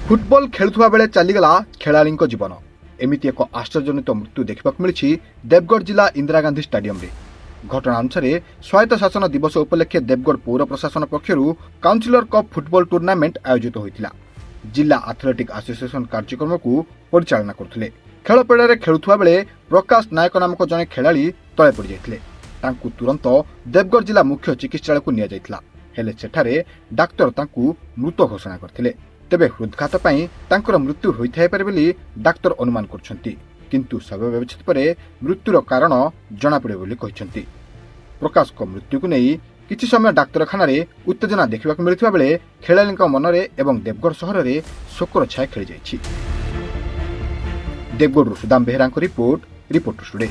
Football खेलुवा बेले चलीगला खेलाड़ी जीवन एमती एक आश्चर्यजनित मृत्यु देखा मिली देवगढ़ जिला इंदिरा गांधी स्टेडियम रे। घटना अनुसार स्वायत्त शासन दिवस उपलक्षे देवगढ़ पौर प्रशासन पक्षर काउंसिलर कप फुटबॉल टूर्नामेंट आयोजित होता। जिला एथलेटिक एसोसिएशन कार्यक्रम को परिचालना करते। खेलपड़े खेलुवा बेले प्रकाश नायक नामक जड़े खेलाड़ी तले पड़ जाते। तुरंत देवगढ़ जिला मुख्य चिकित्सालय को नि जाइथिला, हेले सेठारे डाक्तर तांकु मृत घोषणा करथिले। तेबे हृदघात पई तांकर मृत्यु होइथाय पारे बोली डाक्तर अनुमान करछंती, किंतु शव व्यवच्छेद परे मृत्युर कारण जणा पड़े बोली कहिसंती। प्रकाश को मृत्यु को नहीं किछि समय डाक्तरखाना रे उत्तेजना देखिबा मिलिथिबा बेले खेलाड़ीक मनरे एवं देवगढ़ सहर रे शोकर छाया खेली जाइछि। Deogarh Sudam Behera report today.